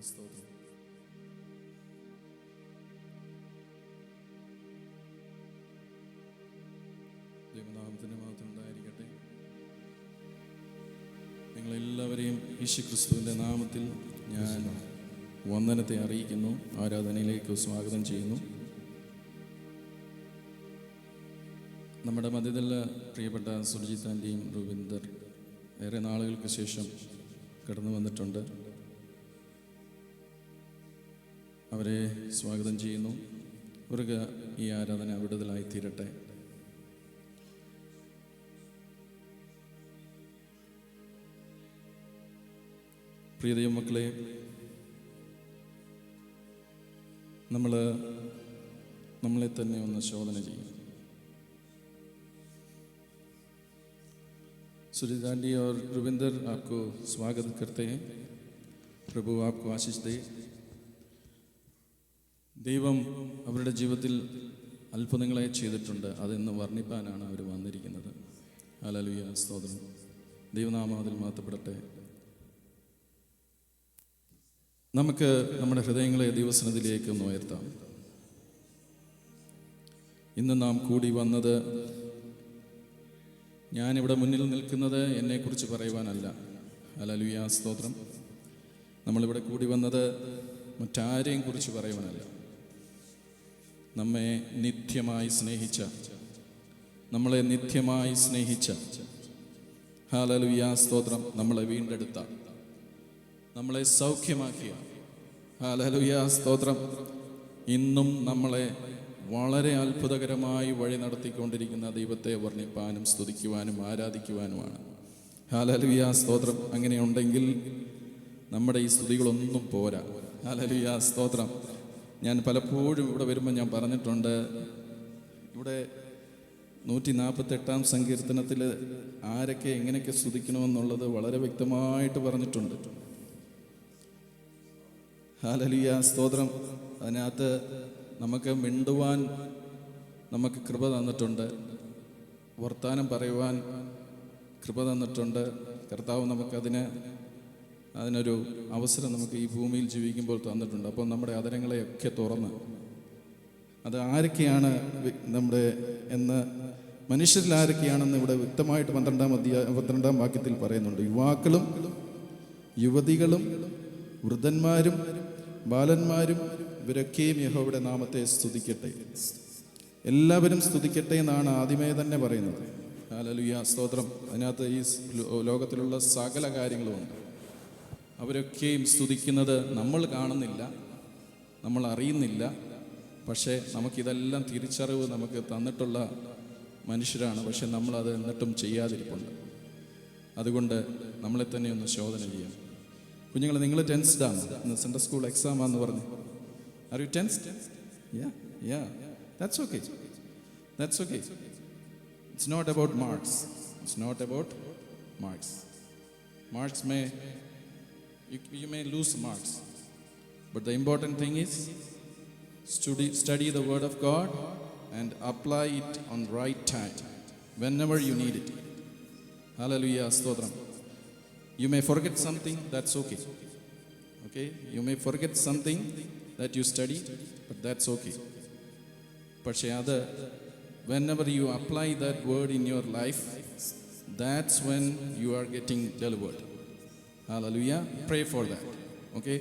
സ്തോത്രം. ദൈവനാമത്തിന് മാത്രം ഉണ്ടായിരിക്കട്ടെ. നിങ്ങളെല്ലാവരെയും യേശുക്രിസ്തുവിൻ്റെ നാമത്തിൽ ഞാൻ വന്ദനത്തെ അറിയിക്കുന്നു. ആരാധനയിലേക്ക് സ്വാഗതം ചെയ്യുന്നു. നമ്മുടെ മധ്യത്തിൽ പ്രിയപ്പെട്ട സുർജിത്ത് ആൻ്റെയും റുവിന്ദർ ഏറെ നാളുകൾക്ക് ശേഷം കടന്നു വന്നിട്ടുണ്ട്. അവരെ സ്വാഗതം ചെയ്യുന്നു. അവർക്ക് ഈ ആരാധന വിടുതലായി തീരട്ടെ. പ്രിയ ദൈവമക്കളെ, നമ്മളെ തന്നെ ഒന്ന് ശോധന ചെയ്യും. सुरजीत आंटी और रुविंदर, आपको स्वागत करते हैं. प्रभु आपको आशीष दे. ദൈവം അവരുടെ ജീവിതത്തിൽ അത്ഭുതങ്ങളെ ചെയ്തിട്ടുണ്ട്. അതെന്ന് വർണ്ണിപ്പാനാണ് അവർ വന്നിരിക്കുന്നത്. ഹല്ലേലൂയ, സ്തോത്രം. ദൈവനാമം അതിൽ മഹത്വപ്പെടട്ടെ. നമുക്ക് നമ്മുടെ ഹൃദയങ്ങളെ ദൈവസന്നിധിയിലേക്ക് ഒന്ന് ഉയർത്താം. ഇന്ന് നാം കൂടി വന്നത്, ഞാനിവിടെ മുന്നിൽ നിൽക്കുന്നത് എന്നെക്കുറിച്ച് പറയുവാനല്ല. ഹല്ലേലൂയ, സ്തോത്രം. നമ്മളിവിടെ കൂടി വന്നത് മറ്റാരെയും കുറിച്ച് പറയുവാനല്ല. നമ്മളെ നിത്യമായി സ്നേഹിച്ച ഹല്ലേലൂയ, സ്തോത്രം, നമ്മളെ വീണ്ടെടുത്ത, നമ്മളെ സൗഖ്യമാക്കിയ, ഹല്ലേലൂയ, സ്തോത്രം, ഇന്നും നമ്മളെ വളരെ അത്ഭുതകരമായി വഴി നടത്തിക്കൊണ്ടിരിക്കുന്ന ദൈവത്തെ വർണ്ണിപ്പാനും സ്തുതിക്കുവാനും ആരാധിക്കുവാനുമാണ്. ഹല്ലേലൂയ, സ്തോത്രം. അങ്ങനെയുണ്ടെങ്കിൽ നമ്മുടെ ഈ സ്തുതികളൊന്നും പോരാ. ഹല്ലേലൂയ, സ്തോത്രം. ഞാൻ പലപ്പോഴും ഇവിടെ വരുമ്പോൾ ഞാൻ പറഞ്ഞിട്ടുണ്ട്, ഇവിടെ 148-ാം സങ്കീർത്തനത്തിൽ ആരൊക്കെ എങ്ങനെയൊക്കെ സ്തുതിക്കണമെന്നുള്ളത് വളരെ വ്യക്തമായിട്ട് പറഞ്ഞിട്ടുണ്ട്. ഹല്ലേലൂയ, സ്തോത്രം. അതിനകത്ത് നമുക്ക് മിണ്ടുവാൻ നമുക്ക് കൃപ തന്നിട്ടുണ്ട്, വർത്താനം പറയുവാൻ കൃപ തന്നിട്ടുണ്ട്. കർത്താവ് അതിനൊരു അവസരം നമുക്ക് ഈ ഭൂമിയിൽ ജീവിക്കുമ്പോൾ തന്നിട്ടുണ്ട്. അപ്പോൾ നമ്മുടെ അതരങ്ങളെയൊക്കെ തുറന്ന്, അത് ആരൊക്കെയാണ് നമ്മുടെ എന്ന്, മനുഷ്യരിൽ ആരൊക്കെയാണെന്ന് ഇവിടെ വ്യക്തമായിട്ട് 12-ാം വാക്യത്തിൽ പറയുന്നുണ്ട്. യുവാക്കളും യുവതികളും വൃദ്ധന്മാരും ബാലന്മാരും ഇവരൊക്കെയും യഹോവയുടെ നാമത്തെ സ്തുതിക്കട്ടെ. എല്ലാവരും സ്തുതിക്കട്ടെ എന്നാണ് ആദ്യമേ തന്നെ പറയുന്നത്. ഹല്ലേലൂയ, സ്തോത്രം. അതിനകത്ത് ഈ ലോകത്തിലുള്ള സകല കാര്യങ്ങളുമുണ്ട്. അവരൊക്കെയും സ്തുതിക്കുന്നത് നമ്മൾ കാണുന്നില്ല, നമ്മൾ അറിയുന്നില്ല. പക്ഷേ നമുക്കിതെല്ലാം തിരിച്ചറിവ് നമുക്ക് തന്നിട്ടുള്ള മനുഷ്യരാണ്. പക്ഷെ നമ്മളത് എന്നിട്ടും ചെയ്യാതിരിപ്പുണ്ട്. അതുകൊണ്ട് നമ്മളെ തന്നെ ഒന്ന് ശോധന ചെയ്യാം. കുഞ്ഞുങ്ങൾ, നിങ്ങൾ ടെൻസ്ഡാണ്. ഇന്ന് സെൻട്രൽ സ്കൂൾ എക്സാം ആണെന്ന് പറഞ്ഞു. Are you tensed? Yeah. That's okay. It's not about marks. Marks you may lose marks. But the important thing is study the word of God and apply it on right time, whenever you need it. Hallelujah, stotram. You may forget something, that's okay. You may forget something that you studied, but that's okay. പക്ഷേ അത് whenever you apply that word in your life, that's when you are getting delivered. Hallelujah. Pray for that. Okay,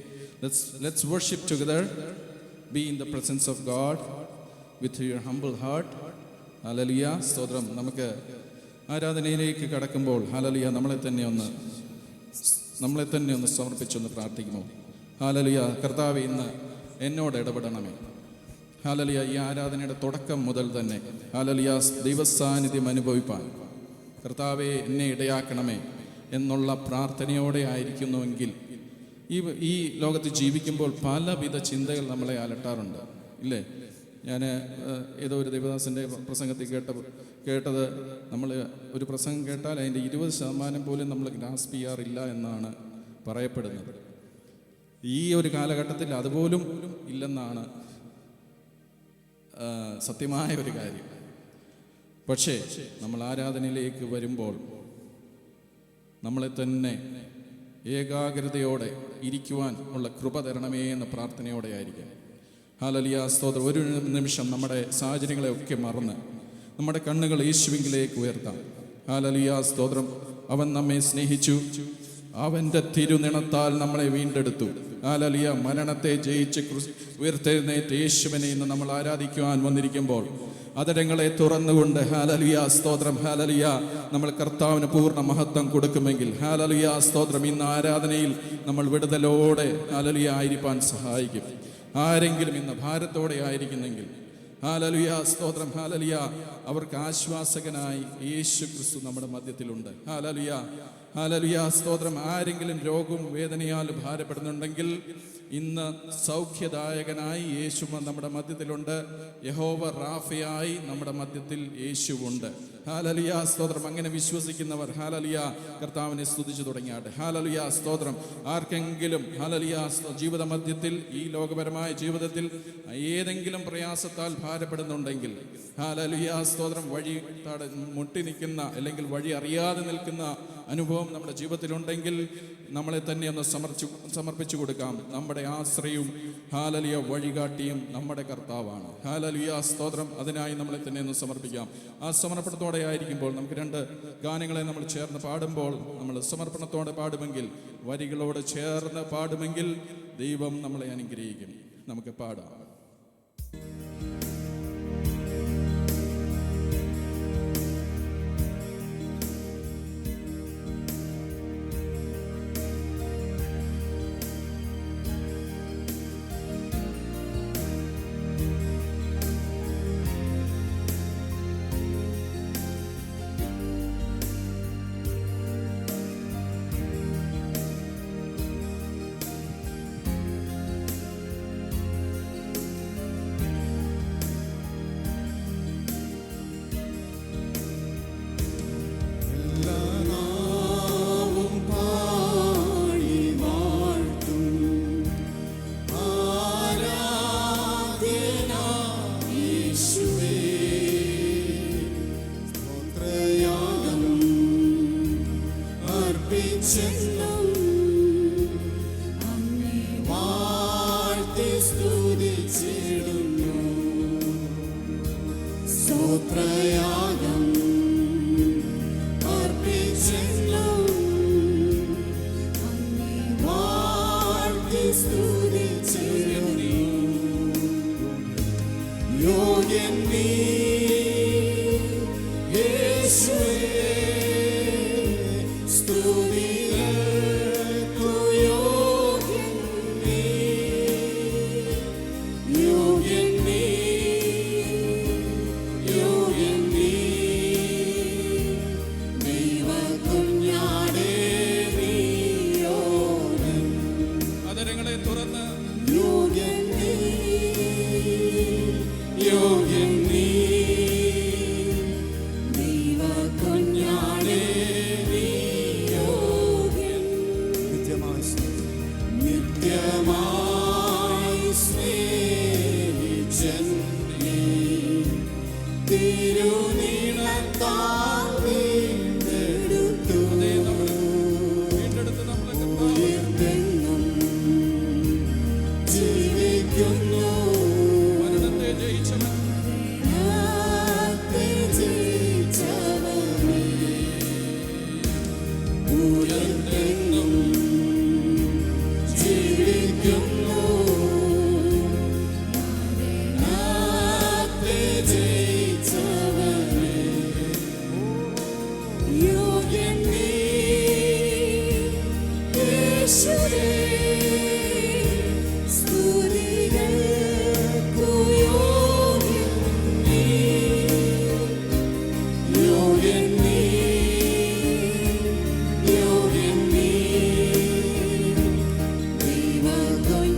let's worship together. Be in the presence of God with your humble heart. Hallelujah, സ്തോത്രം. നമുക്ക് ആരാധനയിലേക്ക് കടക്കുമ്പോൾ hallelujah, നമ്മളെ തന്നെ ഒന്ന് സമർപ്പിച്ചൊന്ന് പ്രാർത്ഥിക്കുമോ? Hallelujah. കർത്താവേ, ഇന്ന് എന്നോട് ഇടപെടണമേ. Hallelujah. ഈ ആരാധനയുടെ തുടക്കം മുതൽ തന്നെ ഹല്ലേലൂയ ദൈവസാന്നിധ്യം അനുഭവിപ്പാൻ കർത്താവേ എന്നെ ഇടയാക്കണമേ എന്നുള്ള പ്രാർത്ഥനയോടെ ആയിരിക്കുന്നുവെങ്കിൽ ഈ ലോകത്ത് ജീവിക്കുമ്പോൾ പലവിധ ചിന്തകൾ നമ്മളെ അലട്ടാറുണ്ട്, ഇല്ലേ? ഞാൻ ഏതോ ഒരു ദേവദാസൻ്റെ പ്രസംഗത്തിൽ കേട്ടത്, നമ്മൾ ഒരു പ്രസംഗം കേട്ടാൽ അതിൻ്റെ 20% പോലും നമ്മൾ ഗ്രാസ്പ് ചെയ്യാറില്ല എന്നാണ് പറയപ്പെടുന്നത്. ഈ ഒരു കാലഘട്ടത്തിൽ അതുപോലും ഇല്ലെന്നാണ് സത്യമായ ഒരു കാര്യം. പക്ഷേ നമ്മൾ ആരാധനയിലേക്ക് വരുമ്പോൾ നമ്മളെ തന്നെ ഏകാഗ്രതയോടെ ഇരിക്കുവാൻ ഉള്ള കൃപ തരണമേ എന്ന പ്രാർത്ഥനയോടെ ആയിരിക്കാം. ഹല്ലേലൂയ, സ്തോത്രം. ഒരു നിമിഷം നമ്മുടെ സാഹചര്യങ്ങളെയൊക്കെ മറന്ന് നമ്മുടെ കണ്ണുകൾ യേശുവിലേക്ക് ഉയർത്താം. ഹല്ലേലൂയ, സ്തോത്രം. അവൻ നമ്മെ സ്നേഹിച്ചു, അവൻ്റെ തിരുനിണത്താൽ നമ്മളെ വീണ്ടെടുത്തു. ഹല്ലേലൂയ, മരണത്തെ ജയിച്ച് ഉയർത്തെഴുന്നേറ്റ് യേശുവിനെ ഇന്ന് നമ്മൾ ആരാധിക്കുവാൻ വന്നിരിക്കുമ്പോൾ അതരങ്ങളെ തുറന്നുകൊണ്ട് ഹല്ലേലൂയ, സ്തോത്രം, ഹല്ലേലൂയ, നമ്മൾ കർത്താവിന് പൂർണ്ണ മഹത്വം കൊടുക്കുമെങ്കിൽ ഹല്ലേലൂയ, സ്തോത്രം, ഇന്ന് ആരാധനയിൽ നമ്മൾ വിടുതലോടെ ഹല്ലേലൂയ ആയിരിക്കാൻ സഹായിക്കും. ആരെങ്കിലും ഇന്ന് ഭാരത്തോടെ ആയിരിക്കുന്നെങ്കിൽ ഹല്ലേലൂയ, സ്തോത്രം, ഹല്ലേലൂയ, അവർക്ക് ആശ്വാസകനായി യേശു ക്രിസ്തു നമ്മുടെ മധ്യത്തിലുണ്ട്. ഹല്ലേലൂയ, ഹല്ലേലൂയ, സ്തോത്രം. ആരെങ്കിലും രോഗവും വേദനയാൽ ഭാരപ്പെടുന്നുണ്ടെങ്കിൽ ഇന്ന് സൗഖ്യദായകനായി യേശു നമ്മുടെ മധ്യത്തിലുണ്ട്. യഹോവ റാഫയായി നമ്മുടെ മധ്യത്തിൽ യേശുവുണ്ട്. ഹല്ലേലൂയ, സ്തോത്രം. അങ്ങനെ വിശ്വസിക്കുന്നവർ ഹല്ലേലൂയ കർത്താവിനെ സ്തുതിച്ചു തുടങ്ങിയാട്ടെ. ഹല്ലേലൂയ, സ്തോത്രം. ആർക്കെങ്കിലും ഹല്ലേലൂയ ജീവിത മധ്യത്തിൽ ഈ ലോകപരമായ ജീവിതത്തിൽ ഏതെങ്കിലും പ്രയാസത്താൽ ഭാരപ്പെടുന്നുണ്ടെങ്കിൽ ഹല്ലേലൂയ, സ്തോത്രം, വഴി മുട്ടി നിൽക്കുന്ന അല്ലെങ്കിൽ വഴി അറിയാതെ നിൽക്കുന്ന അനുഭവം നമ്മുടെ ജീവിതത്തിലുണ്ടെങ്കിൽ നമ്മളെ തന്നെ ഒന്ന് സമർപ്പിച്ചു കൊടുക്കാം. നമ്മുടെ ആശ്രയവും ഹല്ലേലൂയ വഴികാട്ടിയും നമ്മുടെ കർത്താവാണ്. ഹല്ലേലൂയ, സ്തോത്രം. അതിനായി നമ്മളെ തന്നെ ഒന്ന് സമർപ്പിക്കാം. ആ സമർപ്പണത്തോടെ ആയിരിക്കുമ്പോൾ നമുക്ക് 2 ഗാനങ്ങളെ നമ്മൾ ചേർന്ന് പാടുമ്പോൾ നമ്മൾ സമർപ്പണത്തോടെ പാടുമെങ്കിൽ, വരികളോട് ചേർന്ന് പാടുമെങ്കിൽ ദൈവം നമ്മളെ അനുഗ്രഹിക്കും. നമുക്ക് പാടാം. Go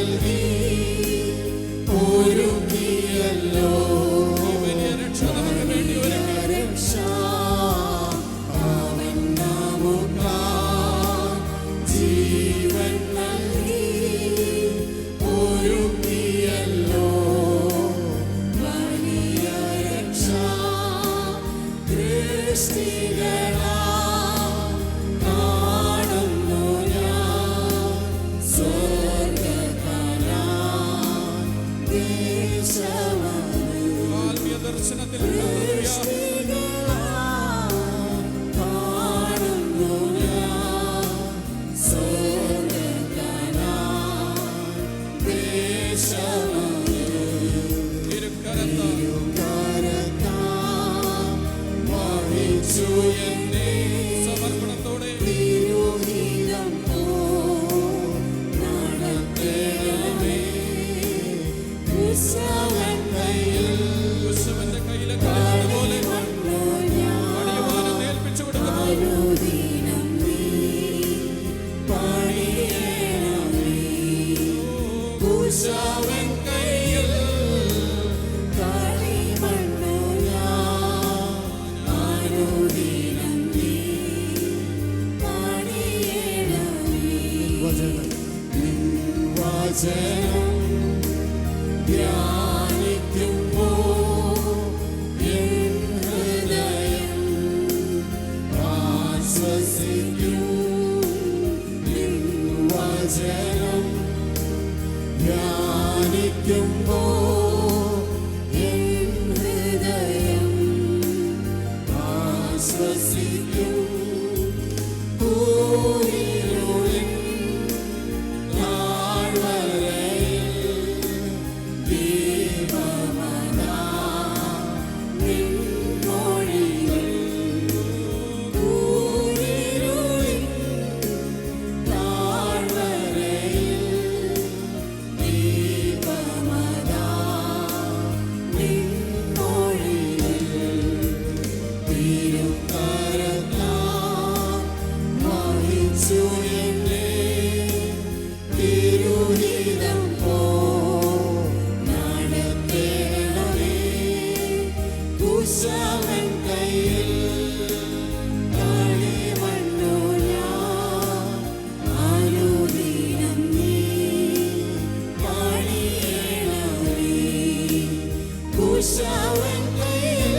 നൽകി ഒരുക്കിയല്ലോ രക്ഷ അവൻ നമുക്കായി ജീവൻ നൽകി ഒരുക്കിയല്ലോ വലിയ രക്ഷ ദൃഷ്ടികളാൽ കാണുന്നു ഞാൻ സ്വർഗ്ഗകനാൻ ദേശമത് ആത്മീയ ദർശനത്തിൽ കാണുന്നു ഞാൻ സ്വർഗ്ഗകനാൻ ദേശമത് വഹിച്ചു എന്നെ സമർപ്പണത്തോടെ തിരുഹിതം നടത്തേണമേ കുശവൻ കയ്യിൽ കുശവന്റെ കയ്യിലെ പോലെ അടിയവാനം ഏൽപ്പിച്ചു കൊടുക്കുന്നു. അനുദിനം നീ പണിയേണമേ കുശവൻ കയ്യിൽ കളിമണ്ണു ഞാൻ അനുദിനം നീ പണിയേണമേ വചനം ധ്യാനിക്കുമ്പോൾ എൻ ഹൃദയം ആശ്വസിക്കും നിൻ വചനം ധ്യാനിക്കുമ്പോൾ എൻ ഹൃദയം ആശ്വസിക്കും കൂരിരുളിൻ താഴ്വരയിൽ ദീപമതാ നിൻ മൊഴികൾ കൂരിരുളിൻ താഴ്വരയിൽ ദീപമതാ നിൻ മൊഴികൾ തിരുക്കരത്താൽ വഹിച്ചു എന്നെ തിരുഹിതം നടത്തേണമേ കുശവൻ കയ്യിൽ കളിമണ്ണു ഞാൻ അനുദിനം നീ പണിയേണമേ കുശവൻ കയ്യിൽ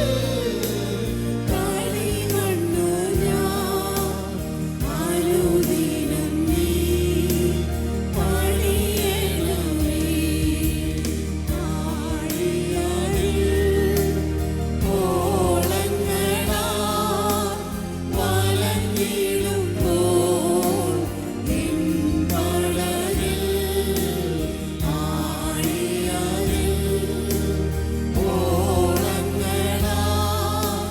കളിമണ്ണു ഞാൻ അനുദിനം നീ പണിയേണമേ ആഴിയതിൽ ഓളങ്ങളാൽ വലഞ്ഞിടുമ്പോൾ നിൻ പടകിൽ ആഴിയതിൽ ഓളങ്ങളാൽ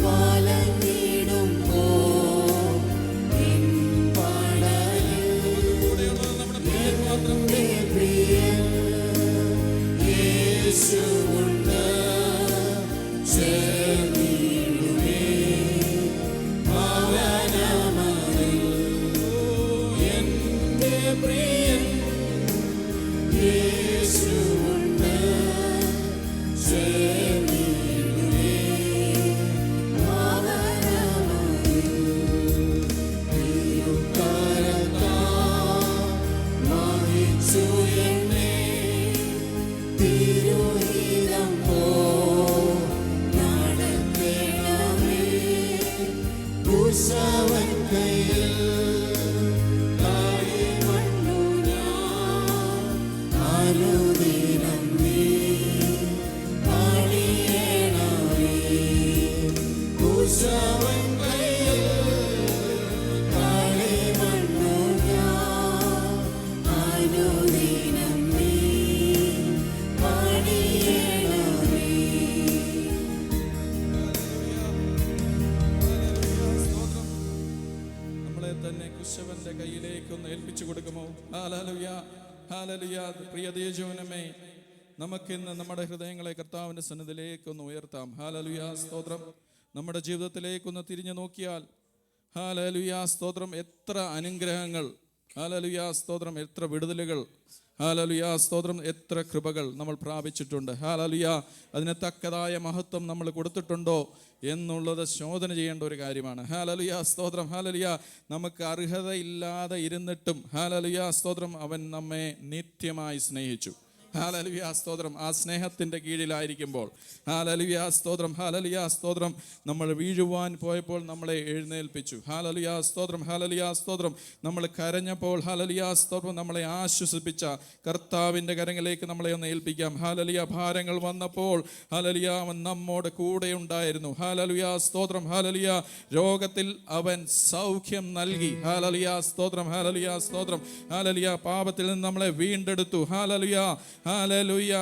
വലഞ്ഞിടുമ്പോൾ നിൻ പടകിൽ കൂടെയുള്ളത് നമ്മുടെ എന്റെ പ്രിയൻ യേശുവുണ്ട് ചേർന്നിടുമേ ഭവനമതിൽ എന്റെ പ്രിയൻ യേശുവുണ്ട് ചേർന്നിടുമേ ഭവനമതിൽ തിരുക്കരത്താൽ വഹിച്ചു എന്നെ തിരുഹിതം നടത്തേണമേ കുശവൻ കയ്യിൽ കളിമണ്ണു ഞാൻ അനുദിനം നീ പണിയേണമേ കുശവൻ കയ്യിൽ കളിമണ്ണു ഞാൻ അനുദിനം നീ പണിയേണമേ സ്തോത്രം. നമ്മളെ തന്നെ കുശവന്റെ കയ്യിലേക്കൊന്ന് ഏൽപ്പിച്ചു കൊടുക്കുമോ? Hallelujah, hallelujah. പ്രിയ ദേവജനമേ, നമുക്കിന്ന് നമ്മുടെ ഹൃദയങ്ങളെ കർത്താവിന്റെ സന്നിധിയിലേക്കൊന്ന് ഉയർത്താം. ഹല്ലേലൂയ, സ്തോത്രം. നമ്മുടെ ജീവിതത്തിലേക്കൊന്ന് തിരിഞ്ഞു നോക്കിയാൽ ഹല്ലേലൂയ, സ്തോത്രം, എത്ര അനുഗ്രഹങ്ങൾ ഹല്ലേലൂയ സ്തോത്രം. എത്ര വിടുതലുകൾ, ഹല്ലേലൂയ സ്തോത്രം, എത്ര കൃപകൾ നമ്മൾ പ്രാപിച്ചിട്ടുണ്ട്. ഹല്ലേലൂയ. അതിന് തക്കതായ മഹത്വം നമ്മൾ കൊടുത്തിട്ടുണ്ടോ എന്നുള്ളത് ശോധന ചെയ്യേണ്ട ഒരു കാര്യമാണ്. ഹല്ലേലൂയ സ്തോത്രം. ഹല്ലേലൂയ. നമുക്ക് അർഹതയില്ലാതെ ഇരുന്നിട്ടും ഹല്ലേലൂയ സ്തോത്രം അവൻ നമ്മെ നിത്യമായി സ്നേഹിച്ചു. ഹല്ലേലൂയ സ്തോത്രം. ആ സ്നേഹത്തിൻ്റെ കീഴിലായിരിക്കുമ്പോൾ ഹല്ലേലൂയ സ്തോത്രം, ഹല്ലേലൂയ സ്തോത്രം, നമ്മൾ വീഴുവാൻ പോയപ്പോൾ നമ്മളെ എഴുന്നേൽപ്പിച്ചു. ഹല്ലേലൂയ സ്തോത്രം, ഹല്ലേലൂയ സ്തോത്രം. നമ്മൾ കരഞ്ഞപ്പോൾ ഹല്ലേലൂയ സ്തോത്രം നമ്മളെ ആശ്വസിപ്പിച്ച കർത്താവിൻ്റെ കരങ്ങളിലേക്ക് നമ്മളെ ഒന്ന് ഏൽപ്പിക്കാം. ഹല്ലേലൂയ. ഭാരങ്ങൾ വന്നപ്പോൾ ഹല്ലേലൂയ അവൻ നമ്മോട് കൂടെ ഉണ്ടായിരുന്നു. ഹല്ലേലൂയ സ്തോത്രം, ഹല്ലേലൂയ. രോഗത്തിൽ അവൻ സൗഖ്യം നൽകി. ഹല്ലേലൂയ സ്തോത്രം, ഹല്ലേലൂയ സ്തോത്രം, ഹല്ലേലൂയ. പാപത്തിൽ നിന്ന് നമ്മളെ വീണ്ടെടുത്തു. ഹല്ലേലൂയ, ഹല്ലേലൂയ,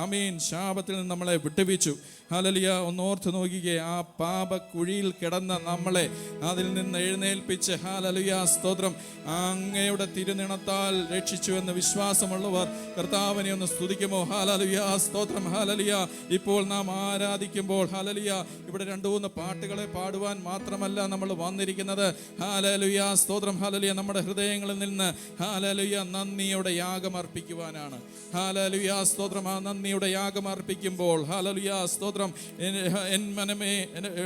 ആമീൻ. ശാപത്തിൽ നിന്ന് നമ്മളെ വിട്ടുവീച്ചു. ഹല്ലേലൂയ. ഒന്നോർത്ത് നോക്കിക്കേ, ആ പാപക്കുഴിയിൽ കിടന്ന നമ്മളെ അതിൽ നിന്ന് എഴുന്നേൽപ്പിച്ച് ഹല്ലേലൂയ സ്തോത്രം അങ്ങയുടെ തിരുനിണത്താൽ രക്ഷിച്ചു എന്ന് വിശ്വാസമുള്ളവർ കർത്താവിനെ ഒന്ന് സ്തുതിക്കുമോ? ഹല്ലേലൂയ സ്തോത്രം, ഹല്ലേലൂയ. ഇപ്പോൾ നാം ആരാധിക്കുമ്പോൾ ഹല്ലേലൂയ ഇവിടെ 2-3 പാട്ടുകളെ പാടുവാൻ മാത്രമല്ല നമ്മൾ വന്നിരിക്കുന്നത്. ഹല്ലേലൂയ സ്തോത്രം, ഹല്ലേലൂയ. നമ്മുടെ ഹൃദയങ്ങളിൽ നിന്ന് ഹല്ലേലൂയ നന്ദിയുടെ യാഗം അർപ്പിക്കുവാനാണ്. ഹല്ലേലൂയ സ്തോത്രം. ആ നന്ദിയുടെ യാഗം അർപ്പിക്കുമ്പോൾ ഹല്ലേലൂയ സ്തോത്രം, എൻ മനമേ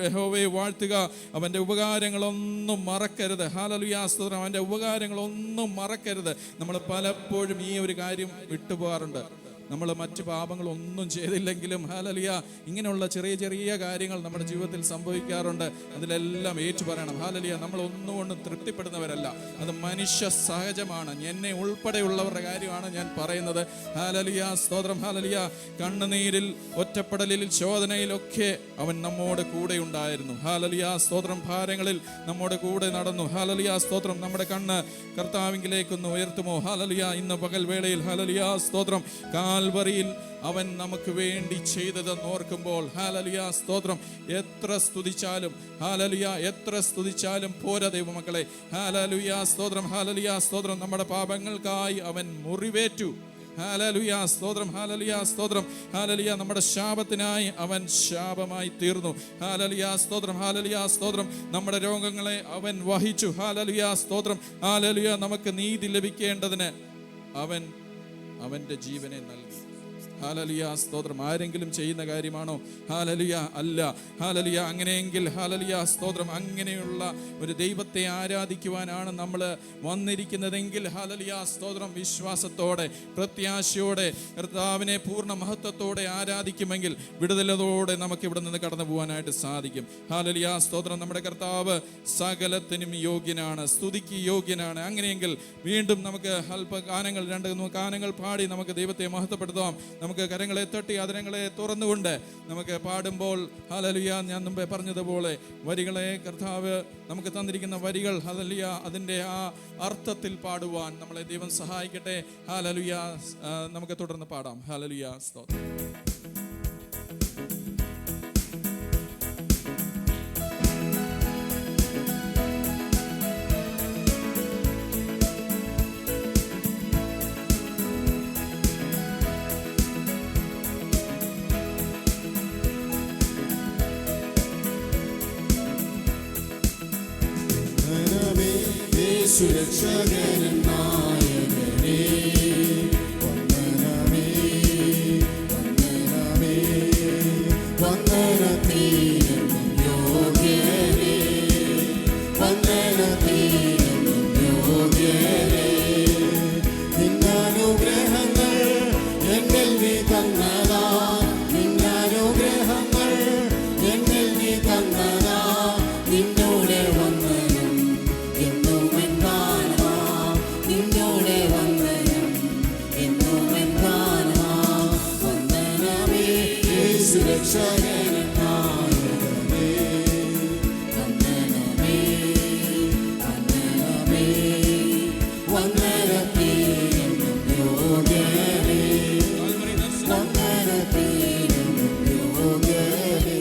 യഹോവയെ വാഴ്ത്തുക, അവൻ്റെ ഉപകാരങ്ങളൊന്നും മറക്കരുത്. ഹല്ലേലൂയ സ്തോത്രം. അവൻ്റെ ഉപകാരങ്ങളൊന്നും മറക്കരുത്. നമ്മൾ പലപ്പോഴും ഈ ഒരു കാര്യം വിട്ടുപോകാറുണ്ട്. നമ്മൾ മറ്റ് പാപങ്ങളൊന്നും ചെയ്തില്ലെങ്കിലും ഹല്ലേലൂയ ഇങ്ങനെയുള്ള ചെറിയ ചെറിയ കാര്യങ്ങൾ നമ്മുടെ ജീവിതത്തിൽ സംഭവിക്കാറുണ്ട്. അതിലെല്ലാം ഏറ്റു പറയണം. ഹല്ലേലൂയ. നമ്മൾ ഒന്നുകൊണ്ടും തൃപ്തിപ്പെടുന്നവരല്ല, അത് മനുഷ്യ സഹജമാണ്. എന്നെ ഉൾപ്പെടെയുള്ളവരുടെ കാര്യമാണ് ഞാൻ പറയുന്നത്. ഹല്ലേലൂയ സ്തോത്രം, ഹല്ലേലൂയ. കണ്ണുനീരിൽ, ഒറ്റപ്പെടലിൽ, ശോധനയിലൊക്കെ അവൻ നമ്മോട് കൂടെ ഉണ്ടായിരുന്നു. ഹല്ലേലൂയ സ്തോത്രം. ഭാരങ്ങളിൽ നമ്മോട് കൂടെ നടന്നു. ഹല്ലേലൂയ സ്തോത്രം. നമ്മുടെ കണ്ണ് കർത്താവിങ്കിലേക്കൊന്ന് ഉയർത്തുമോ? ഹല്ലേലൂയ. ഇന്ന് പകൽ വേളയിൽ ഹല്ലേലൂയ സ്തോത്രം കാൽവറിയിൽ അവൻ നമുക്ക് വേണ്ടി ചെയ്തതെന്ന് ഓർക്കുമ്പോൾ ഹല്ലേലൂയ സ്തോത്രം, എത്ര സ്തുതിച്ചാലും ഹല്ലേലൂയ, എത്ര സ്തുതിച്ചാലും പോരാ ദൈവമക്കളെ. ഹല്ലേലൂയ സ്തോത്രം, ഹല്ലേലൂയ സ്തോത്രം. നമ്മുടെ പാപങ്ങൾക്കായി അവൻ മുറിവേറ്റു. ഹല്ലേലൂയ സ്തോത്രം, ഹല്ലേലൂയ സ്തോത്രം, ഹല്ലേലൂയ. നമ്മുടെ ശാപത്തിനായി അവൻ ശാപമായി തീർന്നു. ഹല്ലേലൂയ സ്തോത്രം, ഹല്ലേലൂയ സ്തോത്രം. നമ്മുടെ രോഗങ്ങളെ അവൻ വഹിച്ചു. ഹല്ലേലൂയ സ്തോത്രം, ഹല്ലേലൂയ. നമുക്ക് നീതി ലഭിക്കേണ്ടതിന് അവൻ അവൻ്റെ ജീവനെ നൽകി. ഹല്ലേലൂയ സ്തോത്രം. ആരെങ്കിലും ചെയ്യുന്ന കാര്യമാണോ? ഹല്ലേലൂയ അല്ല. ഹല്ലേലൂയ. അങ്ങനെയെങ്കിൽ ഹല്ലേലൂയ സ്തോത്രം, അങ്ങനെയുള്ള ഒരു ദൈവത്തെ ആരാധിക്കുവാനാണ് നമ്മൾ വന്നിരിക്കുന്നതെങ്കിൽ ഹല്ലേലൂയ സ്തോത്രം, വിശ്വാസത്തോടെ, പ്രത്യാശയോടെ, കർത്താവിനെ പൂർണ്ണ മഹത്വത്തോടെ ആരാധിക്കുമെങ്കിൽ വിടുതലതോടെ നമുക്ക് ഇവിടെ നിന്ന് കടന്നു പോകാനായിട്ട് സാധിക്കും. ഹല്ലേലൂയ സ്തോത്രം. നമ്മുടെ കർത്താവ് സകലത്തിനും യോഗ്യനാണ്, സ്തുതിക്ക് യോഗ്യനാണ്. അങ്ങനെയെങ്കിൽ വീണ്ടും നമുക്ക് അല്പ ഗാനങ്ങൾ, 2 ഗാനങ്ങൾ പാടി നമുക്ക് ദൈവത്തെ മഹത്വപ്പെടുത്താം. നമുക്ക് കരങ്ങളെ തട്ടി അതിരങ്ങളെ തുറന്നുകൊണ്ട് നമുക്ക് പാടുമ്പോൾ ഹല്ലേലൂയ, ഞാൻ മുമ്പേ പറഞ്ഞതുപോലെ വരികളെ കർത്താവ് നമുക്ക് തന്നിരിക്കുന്ന വരികൾ ഹല്ലേലൂയ അതിൻ്റെ ആ അർത്ഥത്തിൽ പാടുവാൻ നമ്മളെ ദൈവം സഹായിക്കട്ടെ. ഹല്ലേലൂയ. നമുക്ക് തുടർന്ന് പാടാം. ഹല്ലേലൂയ സ്തോത്രം. സുരക്ഷകനും നായകനേ വന്ദനമേ, വന്ദനമേ, വന്ദനത്തിനും യോഗ്യനേ, വന്ദനത്തിനും യോഗ്യനേ. നിന്നനുഗ്രഹങ്ങൾ എന്നിൽ നീ തന്നതാ, നിന്നനുഗ്രഹങ്ങൾ എന്നിൽ നീ തന്നതാ. നിന്നോടെ വന്ദനം എന്നും എന്താണാ, നിന്നോടെ വന്ദനം എന്നും എന്താണാ. വന്ദനമേ സുരക്ഷകനും നായകനേ, വന്ദനമേ, വന്ദനമേ, വന്ദനത്തിനും യോഗ്യനേ, വന്ദനത്തിനും യോഗ്യനേ.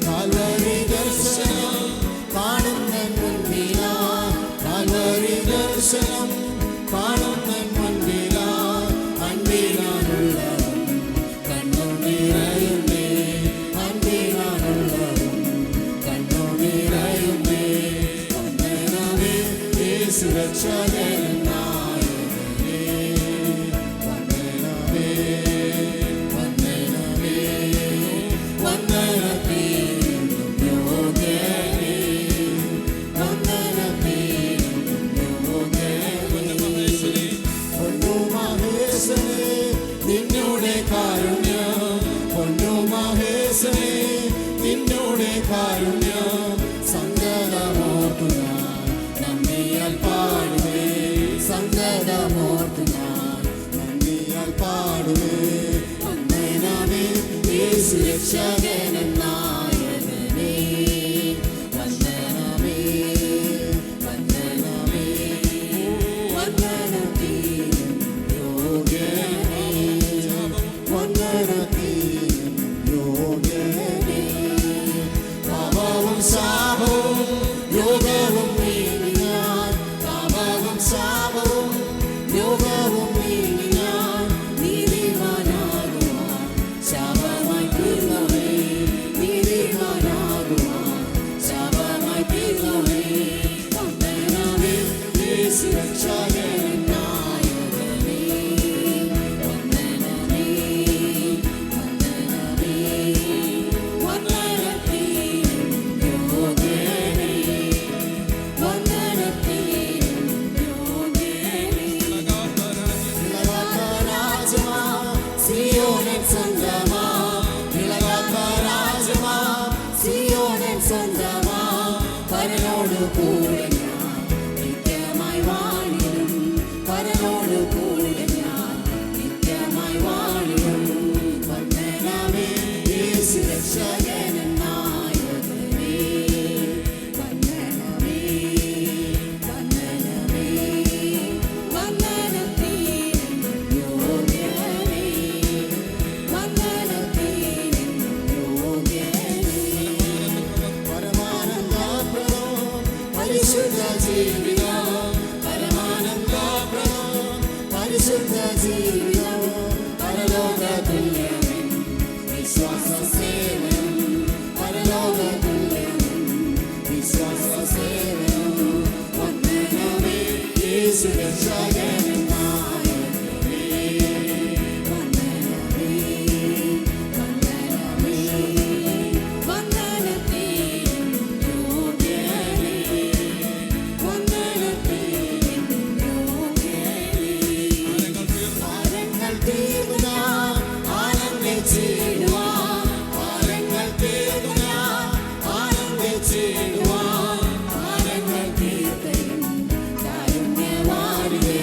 കാൽവരി ദർശനം കാണുന്ന മുൻപിലാ, കാൽവരി ദർശനം കാണുന്ന മുൻപിലാ. അൻപിനാനുള്ളവൻ കണ്ണും നിറയുന്നേ, കാരുണ്യം പൊന്നു മഹേശനെ നിന്നോടെ കാരുണ്യം സന്തതമോർത്തു ഞാൻ നന്ദിയാൽ പാടുവേ സന്തതമോർത്തു ഞാൻ നന്ദിയാൽ പാടുവേ വന്ദനമേ യേശു രക്ഷകൻ നായകനേ വന്ദനമേ വന്ദനമേ വന്ദനത്തിനും യോഗ്യനേ വന്ദനത്തിനും യോഗ്യനേ പാപവും ശാപവും രോഗവും നീങ്ങി ഞാൻ പാപവും ശാപവും രോഗവും നീങ്ങി ഞാൻ നീതിമാനാകുവാൻ ശാപമായി തീർന്നവേ നീതിമാനാകുവാൻ ശാപമായി തീർന്നവേ വന്ദനമേ യേശു രക്ഷകൻ നായകനേ വന്ദനമേ വന്ദനമേ വന്ദനത്തിനും യോഗ്യനേ വന്ദനത്തിനും യോഗ്യനേ ഇളകാത്ത രാജ്യമാ സിയോനിൻ സ്വന്തമാ ഇളകാത്ത രാജ്യമാ സിയോനിൻ സ്വന്തമാ പരനോട് കൂടെ ഞാൻ നിത്യമായി വാണിടും പരനോട് കൂടെ ഞാൻ നിത്യമായി വാണിടും വന്ദനമേ യേശു രക്ഷകൻ നായകനേ വന്ദനമേ വന്ദനമേ വന്ദനത്തിനും യോഗ്യനേ വന്ദനത്തിനും യോഗ്യനേ പരമാനന്ദപ്രദം പരിശുദ്ധ ജീവിതം പരമാനന്ദപ്രദം പരിശുദ്ധ ജീവിതം പരലോക തുല്യവും വിശ്വാസ സേവനം പരലോക തുല്യവും വിശ്വാസ സേവനം വന്ദനമേ യേശു രക്ഷകൻ നായകനേ വന്ദനമേ വന്ദനമേ വന്ദനത്തിനും യോഗ്യനേ വന്ദനത്തിനും യോഗ്യനേ ഭാരങ്ങൾ തീർന്നു ഞാൻ ആനന്ദിച്ചിടുവാൻ ഭാരങ്ങൾ തീർന്നു ഞാൻ ആനന്ദിച്ചിടുവാൻ ഭാരങ്ങൾ തീർത്തയും കാരുണ്യവാരിയേ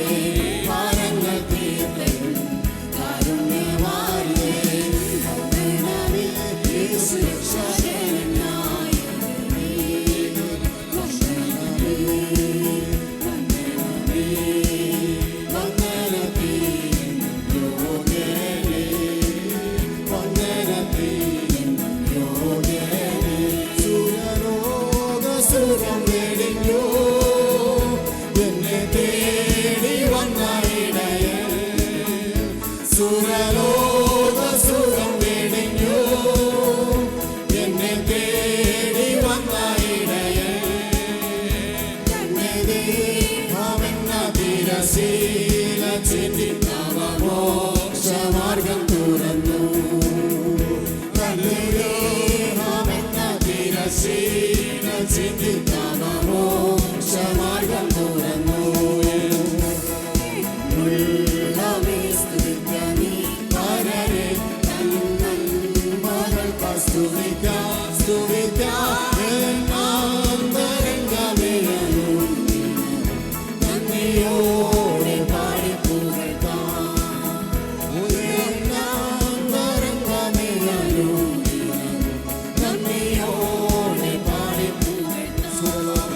ഭാരങ്ങൾ തീർത്തയും കാരുണ്യവാരിയേ വന്ദനമേ യേശു രക്ഷകൻ നായകനേ വന്ദനമേ വന്ദനമേ വന്ദനത്തിനും യോഗ്യനേ വന്ദനത്തിനും യോഗ്യനേ സുരലോക സുരം വെടിഞ്ഞു എന്നെ തേടി വന്ന ഇടയൻ സുരലോക സുരം വെടിഞ്ഞു എന്നെ തേടി വന്ന ഇടയൻ തന്നെ ദേഹമെന്ന തിരശീല ചിന്തി മോക്ഷമാർഗം തുറന്നു തന്നെ ദേഹമെന്ന തിരശീല ചിന്തി മോക്ഷമാർഗം തുറന്നു ഉള്ളവേ സ്തുതിക്കണി പരരെ തന്മകൾ സ്തുതിക്കാം സ്തുതിക്കാം ആന്തരംഗമേയും നന്ദിയോടെ പാടി പുകഴ്ത്താം ആന്തരംഗമേയും നന്ദിയോടെ പാടി പുകഴ്ത്താം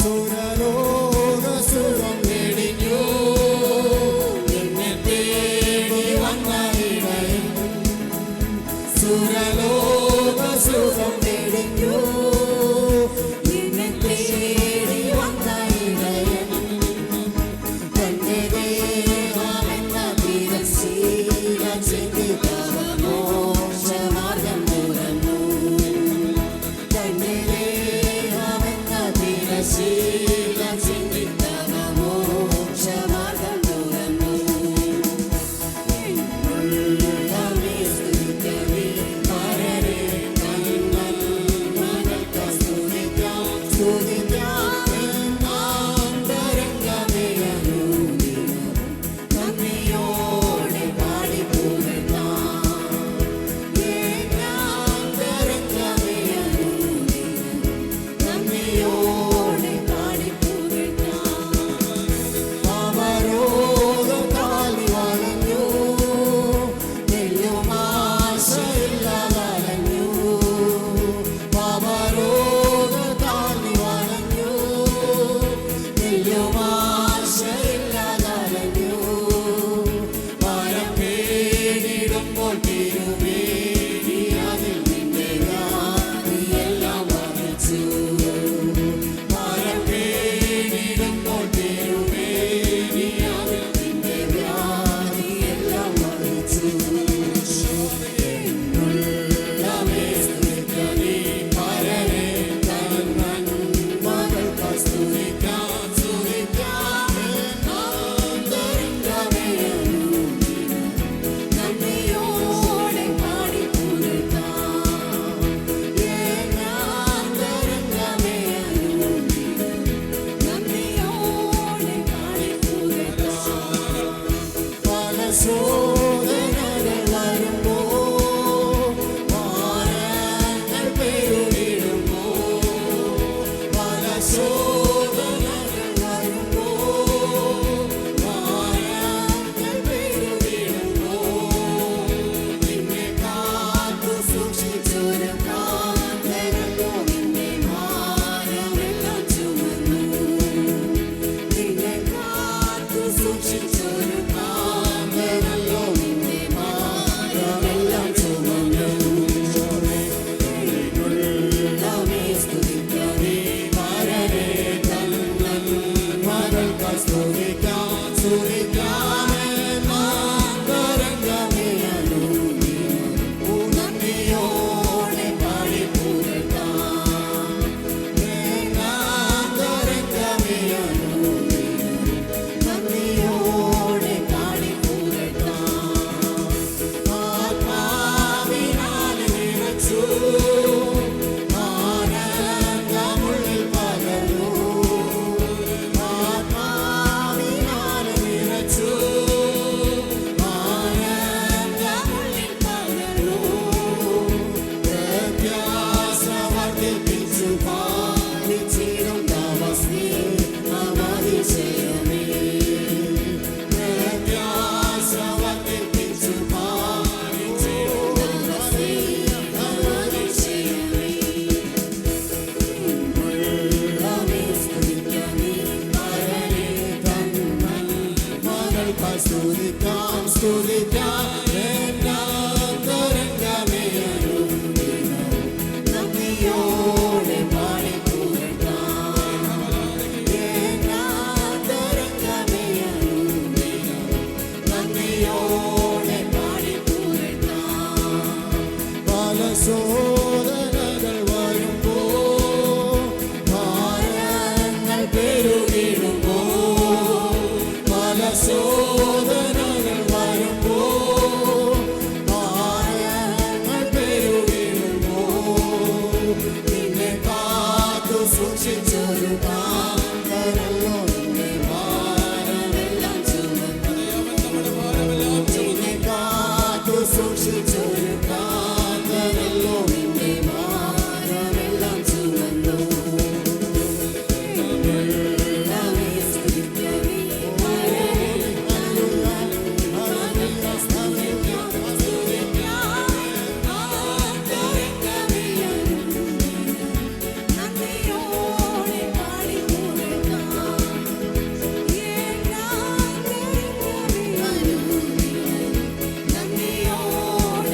സുരലോക സുരം വെടിഞ്ഞു എന്നെ തേടി വന്ന ഇടയൻ സുരലോക സുരം വെടിഞ്ഞു എന്നെ തേടി വന്ന ഇടയൻ തന്റെ ദേഹമെന്ന തിരശീല ചിന്തി മോക്ഷമാർഗം തുറന്നു തന്നെ ദേഹമെന്ന തിരശീല ചിന്തി മോക്ഷമാർഗം തുറന്നു ഉള്ളവേ സ്തുതിക്കണി പരരെ തന്മകൾ ശോധനകൾ വരുമ്പോൾ ഭാരങ്ങൾ പെരുകിടുമ്പോൾ പല ശോധനകൾ വരുമ്പോൾ ഭാരങ്ങൾ പെരുകിടുമ്പോൾ നിന്നെ കാത്തു സൂക്ഷിച്ചൊരു കാന്തരല്ലോ നിന്നെ ഭാരമെല്ലാം ചുമന്നു നിന്നെ കാത്തു സൂക്ഷിച്ചൊരു കാന്തരല്ലോ നിന്നെ ഭാരമെല്ലാം ചുമന്നു ഉള്ളമേ സ്തുതിക്കണേ പരരേ തന്നൻ മകൾക്ക് സ്തുതിക്കാം സ്തുതിക്കാമേ മാതരംഗമേ നന്ദിയോടെ പാടി പുകഴ്ത്താം മാതരംഗമേ നന്ദിയോടെ പാടി പുകഴ്ത്താം ആത്മാവിനാൽ നിറച്ചു ആനന്ദമുള്ളിൽ പകർന്നു ആത്മാവിനാൽ നിറച്ചു ആനന്ദമുള്ളിൽ പകർന്നു പ്രത്യാശ വർദ്ധിപ്പിച്ചു പാലിച്ചിടും തപസ്വി അവതിശയമേ പ്രത്യാശ വർദ്ധിപ്പിച്ചു പാലിച്ചിടും തപസ്വി അവതിശയമേ ഉള്ളമേ സ്തുതിക്കണേ പരരേ തന്നൻ മകൾക്ക് സ്തുതിക്കാം സ്തുതിക്കാം തരംഗമേ നന്ദിയോടെ പാടി പുകഴ്ത്താം തരംഗമേ നന്ദിയോടെ പാടി പുകഴ്ത്താം പല ശോധനകൾ വരുമ്പോൾ ഭാരങ്ങൾ പെരുകിടുമ്പോൾ പല ശോധനകൾ വരുമ്പോൾ ഭാരങ്ങൾ പെരുകിടുമ്പോൾ നിന്നെ കാത്തു സൂക്ഷിച്ചൊരു കാന്തരല്ലോ നിന്നെ ഭാരമെല്ലാം ചുമന്നു നിന്നെ കാത്തു സൂക്ഷിച്ചൊരു കാന്തരല്ലോ നിന്നെ ഭാരമെല്ലാം ചുമന്നു ഉള്ളമേ സ്തുതിക്കണേ പരരേ തന്നൻ മകൾക്ക് സ്തുതിക്കാം സ്തുതിക്കാം ആന്തരംഗമേ നന്ദിയോടെ പാടി പുകഴ്ത്താം നന്ദിയോടെ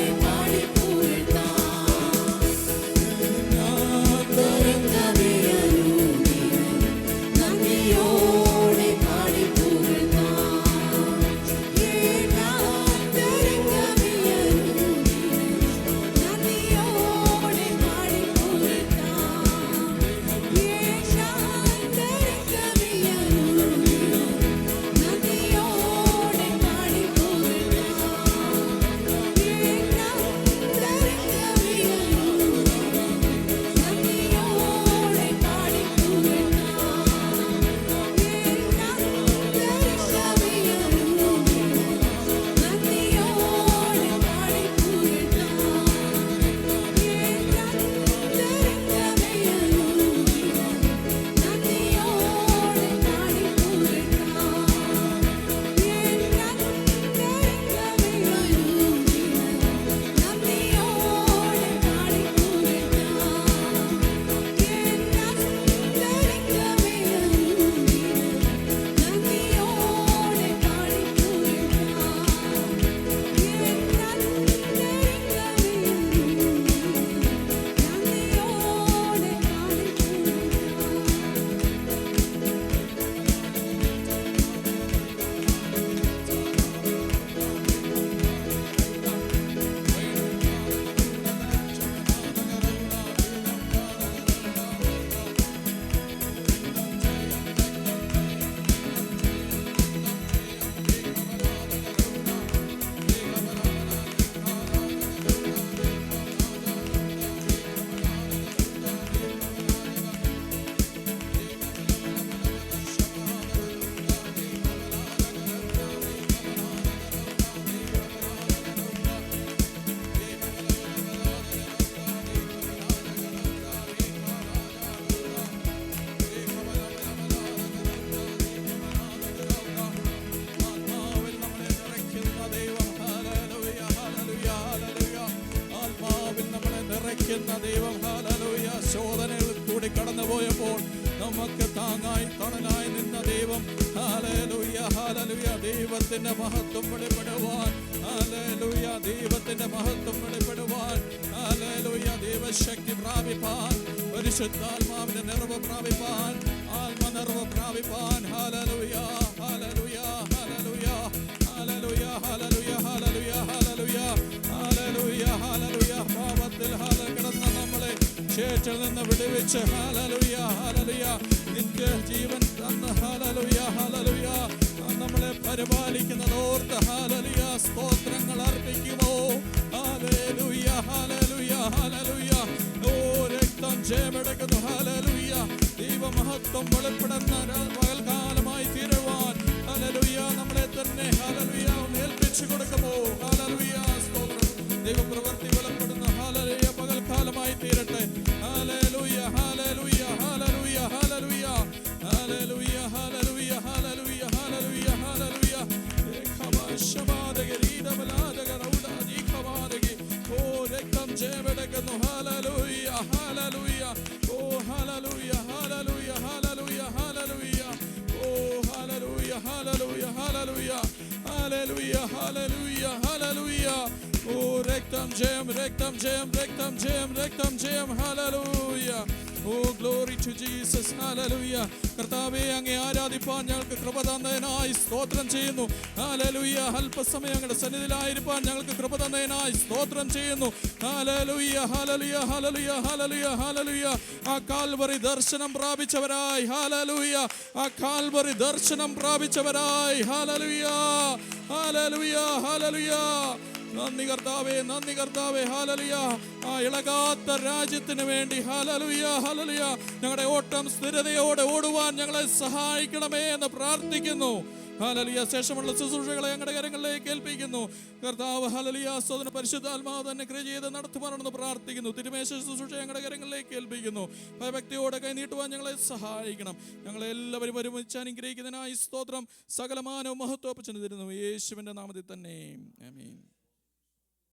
ദൈവം ഹല്ലേലൂയ ശോധനകളിൽ കൂടി കടന്നുപോയപ്പോൾ നമുക്ക് താങ്ങായി തണലായി നിന്ന ദൈവം ഹല്ലേലൂയ ഹല്ലേലൂയ ദൈവത്തിന്റെ മഹത്വം വെളിപ്പെടുവാൻ ഹല്ലേലൂയ ദൈവത്തിന്റെ മഹത്വം വെളിപ്പെടുവാൻ ഹല്ലേലൂയ ദൈവശക്തി പ്രാപിപ്പാൻ പരിശുദ്ധാത്മാവിന്റെ നിറവ് പ്രാപിപ്പാൻ ആത്മനിറവ് പ്രാപിപ്പാൻ ഹല്ലേലൂയ ഹല്ലേലൂയ ഹല്ലേലൂയ ഹല്ലേലൂയ ഹല്ലേലൂയ ഹല്ലേലൂയ ഹല്ലേലൂയ ഹല്ലേലൂയ ഹല്ലേലൂയ പാപത്തിൽ കിടന്ന നമ്മളെ ശേഷിൽ നിന്ന് വിടുവിച്ച് ഹല്ലേലൂയ ഹല്ലേലൂയ നിത്യ ജീവൻ തന്ന ഹല്ലേലൂയ ഹല്ലേലൂയ നമ്മളെ പരിപാലിക്കുന്നതോർത്ത് ഹല്ലേലൂയ സ്തോത്രങ്ങൾ അർപ്പിക്കുമോ ഹല്ലേലൂയ ഹല്ലേലൂയ ഹല്ലേലൂയ ഓ രക്തം ജയമെടുക്കുന്നു ഹല്ലേലൂയ ദൈവമഹത്വം വെളിപ്പെടുന്ന പകൽക്കാലമായി തീരുവാൻ ഹല്ലേലൂയ നമ്മളെ തന്നെ ഹല്ലേലൂയ ഏൽപ്പിച്ചു കൊടുക്കുമോ ഹല്ലേലൂയ സ്തോത്രം ദൈവപ്രവൃത്തി വെളിപ്പെടുന്ന ഹല്ലേലൂയ പകൽക്കാലമായി തീരട്ടെ ഹല്ലേലൂയ ഹല്ലേലൂയ ഹല്ലേലൂയ ഹല്ലേലൂയ ഹല്ലേലൂയ ഹല്ലേലൂയ ഹല്ലേലൂയ ഹല്ലേലൂയ ഹല്ലേലൂയ ഓ രക്തം ജയമെടുക്കുന്നു ഹല്ലേലൂയ ഹല്ലേലൂയ ഓ ഹല്ലേലൂയ ഹല്ലേലൂയ ഹല്ലേലൂയ ഹല്ലേലൂയ ഓ ഹല്ലേലൂയ ഹല്ലേലൂയ ഹല്ലേലൂയ ഹല്ലേലൂയ ഹല്ലേലൂയ ഹല്ലേലൂയ ഓ രക്തം ജയം രക്തം ജയം രക്തം ജയം രക്തം ജയം ഹല്ലേലൂയ ഓ ഗ്ലോറി ടു ജീസസ് ഹല്ലേലൂയ കർത്താവേ അങ്ങേ ആരാധിപ്പാൻ ഞങ്ങൾക്ക് കൃപ തന്നതിനായി സ്തോത്രം ചെയ്യുന്നു ഹല്ലേലൂയ അല്പസമയം അങ്ങയുടെ സന്നിധിയിലായിരിക്കാൻ ഞങ്ങൾക്ക് കൃപ തന്നതിനായി സ്തോത്രം ചെയ്യുന്നു ഹല്ലേലൂയ ഹല്ലേലൂയ ഹല്ലേലൂയ ഹല്ലേലൂയ ഹല്ലേലൂയ ആ കാൽവറി ദർശനം പ്രാപിച്ചവരായി ഹല്ലേലൂയ ആ കാൽവറി ദർശനം പ്രാപിച്ചവരായി ഹല്ലേലൂയ ഹല്ലേലൂയ ഹല്ലേലൂയ നന്ദി കർത്താവേ ഹല്ലേലൂയ ആ ഇളകാത്ത രാജ്യത്തിന് വേണ്ടി ഹല്ലേലൂയ ഹല്ലേലൂയ ഞങ്ങളുടെ ഓട്ടം സ്ഥിരതയോടെ ഓടുവാൻ ഞങ്ങളെ സഹായിക്കണമേ എന്ന് പ്രാർത്ഥിക്കുന്നു ഹല്ലേലൂയ ശേഷമുള്ള ശുശ്രൂഷകളെ ഞങ്ങളുടെ കരങ്ങളിലേക്ക് ഏൽപ്പിക്കുന്നു കർത്താവ് ഹല്ലേലൂയ സ്തോത്രം പരിശുദ്ധാത്മാവ് തന്നെ ക്രിയ ചെയ്ത് നടത്തുവാനെന്ന് പ്രാർത്ഥിക്കുന്നു തിരുമേശ ശുശ്രൂഷ ഞങ്ങളുടെ കരങ്ങളിലേക്ക് ഏൽപ്പിക്കുന്നു ഭയഭക്തിയോടെ കൈ നീട്ടുവാൻ ഞങ്ങളെ സഹായിക്കണം ഞങ്ങളെ എല്ലാവരും ഒരുമിച്ച് അനുഗ്രഹിക്കുന്നതിനായി സ്തോത്രം സകലമാനവും മഹത്വം തരുന്നു യേശുവിൻ്റെ നാമത്തിൽ തന്നെ ആമേൻ.